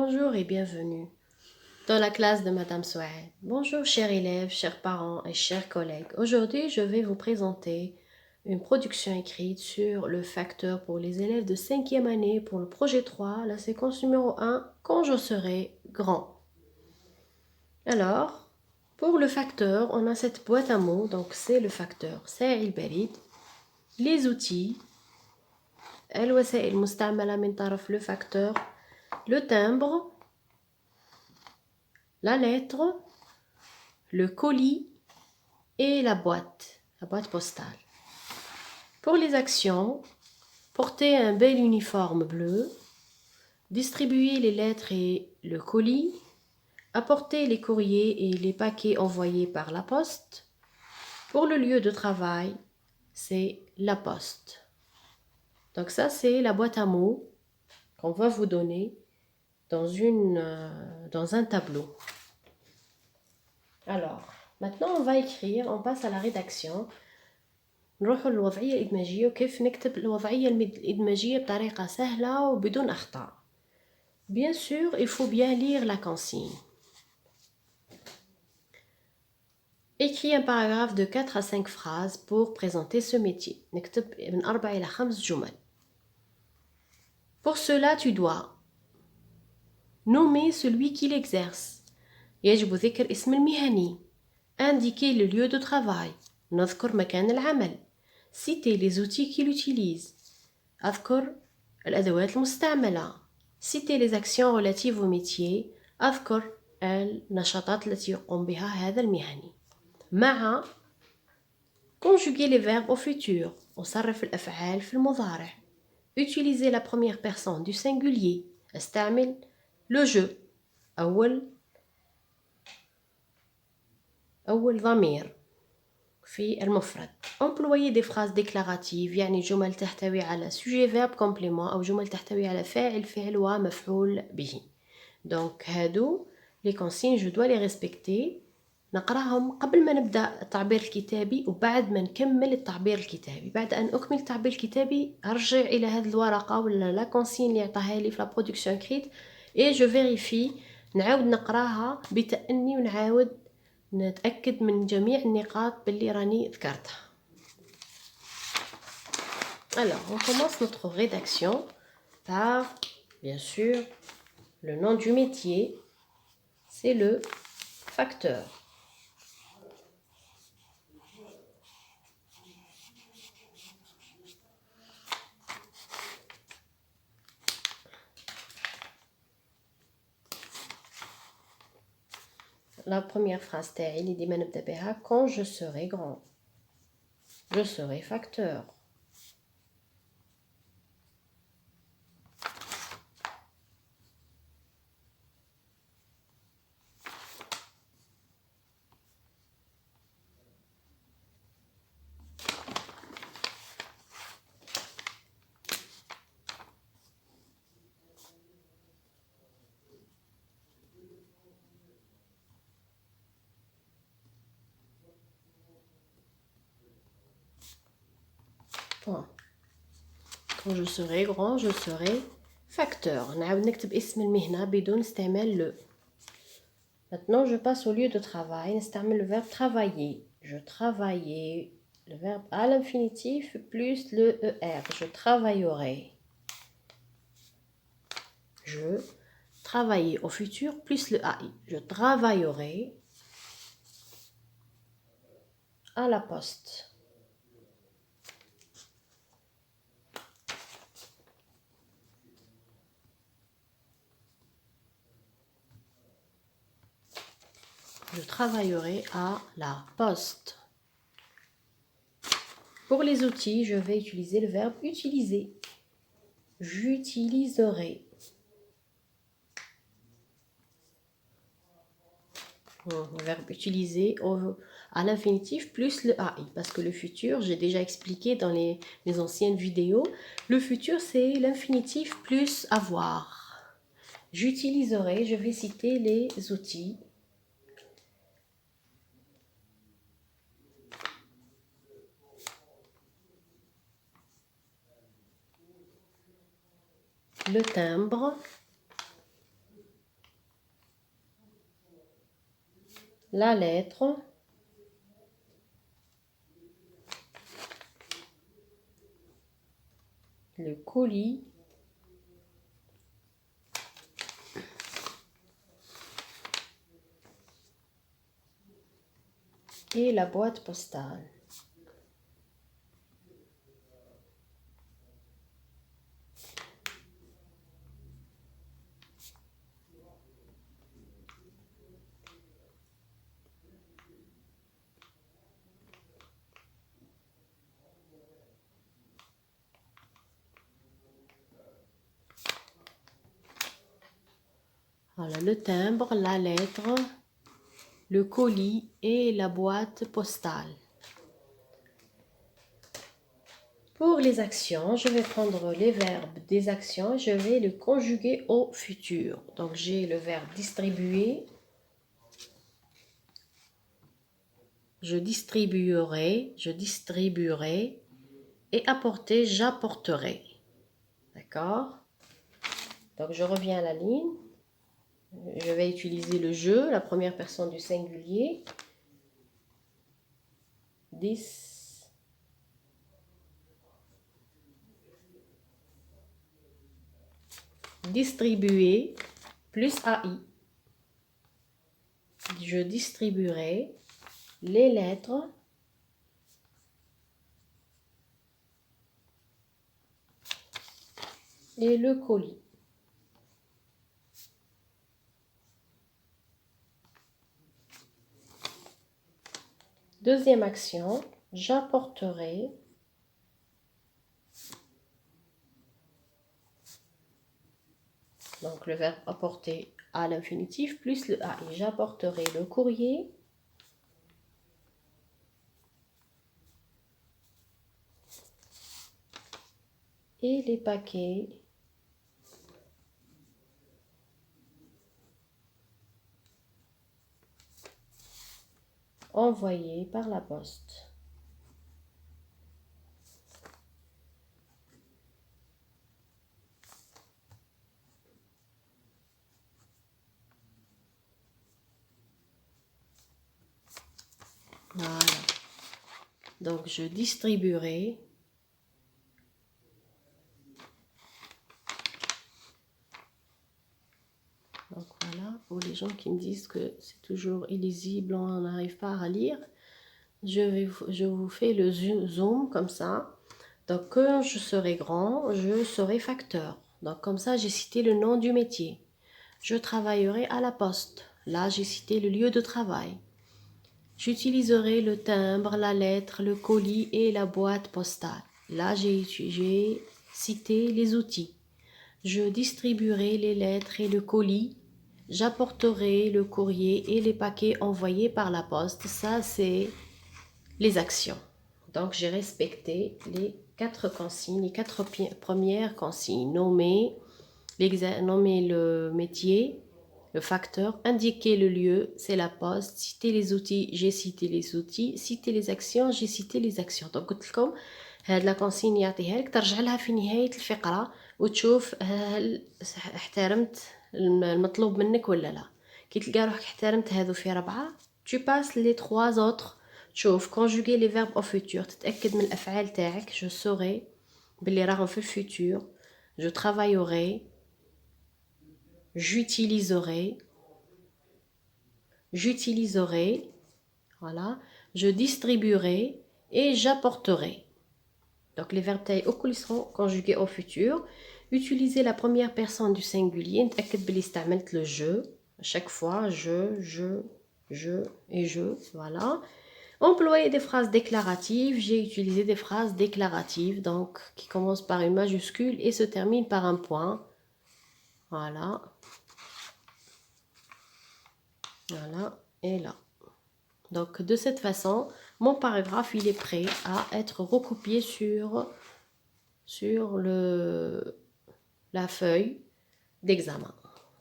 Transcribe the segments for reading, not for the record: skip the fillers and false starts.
Bonjour et bienvenue dans la classe de Madame Souaed. Bonjour chers élèves, chers parents et chers collègues. Aujourd'hui, je vais vous présenter une production écrite sur le facteur pour les élèves de 5e année pour le projet 3, la séquence numéro 1, quand je serai grand. Alors, pour le facteur, on a cette boîte à mots, donc c'est le facteur ساعي البريد, les outils, الوسائل المستعملة من طرف le facteur, le timbre, la lettre, le colis et la boîte postale. Pour les actions, porter un bel uniforme bleu, distribuer les lettres et le colis, apporter les courriers et les paquets envoyés par la poste. Pour le lieu de travail, c'est la poste. Donc ça, c'est la boîte à mots qu'on va vous donner dans un tableau. Alors, maintenant on va écrire, on passe à la rédaction. نروح للوضعية الإدماجية وكيف نكتب الوضعية الإدماجية بطريقة سهلة وبدون أخطاء. Bien sûr, il faut bien lire la consigne. Écris un paragraphe de 4 à 5 phrases pour présenter ce métier. نكتب من 4 إلى 5 جمل. Pour cela, tu dois nommer celui qui l'exerce. يجب ذكر اسم المهني. Indiquer le lieu de travail. نذكر مكان العمل. Citer les outils qu'il utilise. أذكر الأدوات المستعملة. Citer les actions relatives au métier. أذكر النشاطات التي يقوم بها هذا المهني. مع conjuguer les verbes au futur. أصرف الأفعال في المضارع. Utiliser la première personne du singulier. استعمل le je. أول ضمير في المفرد. Employer des phrases déclaratives يعني جمل تحتوي على sujet verbe complément أو جمل تحتوي على فاعل فعل ومفعول به. Donc هادو les consignes je dois les respecter. نقراهم قبل ما نبدأ التعبير الكتابي وبعد ما نكمل التعبير الكتابي. بعد أن أكمل التعبير الكتابي أرجع إلى هذه الورقة ولا لا consigne اللي عطاها لي في la production écrite et je vérifie. نعاود نقراها بتأني ونعاود نتأكد من جميع النقاط باللي راني ذكرتها. Alors, on commence notre rédaction par, bien sûr, le nom du métier, c'est le facteur. La première phrase تاعي اللي ديما نبدا بها quand je serai grand. Je serai facteur. Point. Quand je serai grand, je serai facteur. نعاود نكتب اسم المهنة بدون استعمال le. Maintenant, je passe au lieu de travail. نستعمل le verbe travailler. Je travaillais. Le verbe à l'infinitif plus le ER. Je travaillerai. Je travailler au futur plus le AI. Je travaillerai à la poste. Je travaillerai à la poste. Pour les outils, je vais utiliser le verbe utiliser. J'utiliserai. Le verbe utiliser à l'infinitif plus le AI. Parce que le futur, j'ai déjà expliqué dans mes anciennes vidéos, le futur c'est l'infinitif plus avoir. J'utiliserai, je vais citer les outils. Le timbre, la lettre, le colis, et la boîte postale. Voilà le timbre, la lettre, le colis et la boîte postale. Pour les actions, je vais prendre les verbes des actions, je vais les conjuguer au futur. Donc j'ai le verbe distribuer, je distribuerai, et apporter, j'apporterai. D'accord? Donc je reviens à la ligne. Je vais utiliser le je, la première personne du singulier. Distribuer plus AI. Je distribuerai les lettres et le colis. Deuxième action, j'apporterai donc le verbe apporter à l'infinitif plus le AI. J'apporterai le courrier et les paquets envoyés par la poste. Voilà. Donc je distribuerai donc voilà, pour les gens qui me disent que c'est toujours illisible, on n'arrive pas à lire, je vous fais le zoom comme ça. Donc quand je serai grand, je serai facteur. Donc comme ça, j'ai cité le nom du métier. Je travaillerai à la poste. Là, j'ai cité le lieu de travail. J'utiliserai le timbre, la lettre, le colis et la boîte postale. Là, j'ai cité les outils. Je distribuerai les lettres et le colis. J'apporterai le courrier et les paquets envoyés par la poste. Ça, c'est les actions. Donc, j'ai respecté les 4 consignes, les 4 premières consignes. Nommer le métier, le facteur, indiquer le lieu, c'est la poste, citer les outils, j'ai cité les outils, citer les actions, j'ai cité les actions. Donc قلت لكم هاد لا كونسين يعطيها لك ترجع لها في نهاية الفقرة وتشوف هل احترمت المطلوب منك ولا لا. كي تلقى روحك احترمت هذو في 4 tu passes les 3 autres. تشوف conjuguer les verbes au futur, تتأكد من الأفعال تاعك. je saurai باللي راهم في الفيتور. je travaillerai, j'utiliserai, voilà, je distribuerai et j'apporterai. Donc les verbes taille ils seront conjugués au futur. Utilisez la première personne du singulier. نتأكد بلي استعملت le je. À chaque fois, je et je. Voilà. Employer des phrases déclaratives. J'ai utilisé des phrases déclaratives, donc qui commencent par une majuscule et se terminent par un point. Voilà. Voilà, et là. Donc, de cette façon, mon paragraphe, il est prêt à être recopié sur la feuille d'examen.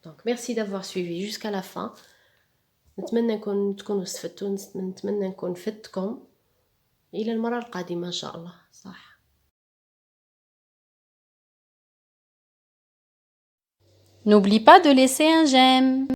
Donc, merci d'avoir suivi jusqu'à la fin. نتمنى تكونوا استفدتوا، نتمنى نكون فدتكم. إلى المرة القادمة إن شاء الله. صح. N'oublie pas de laisser un j'aime.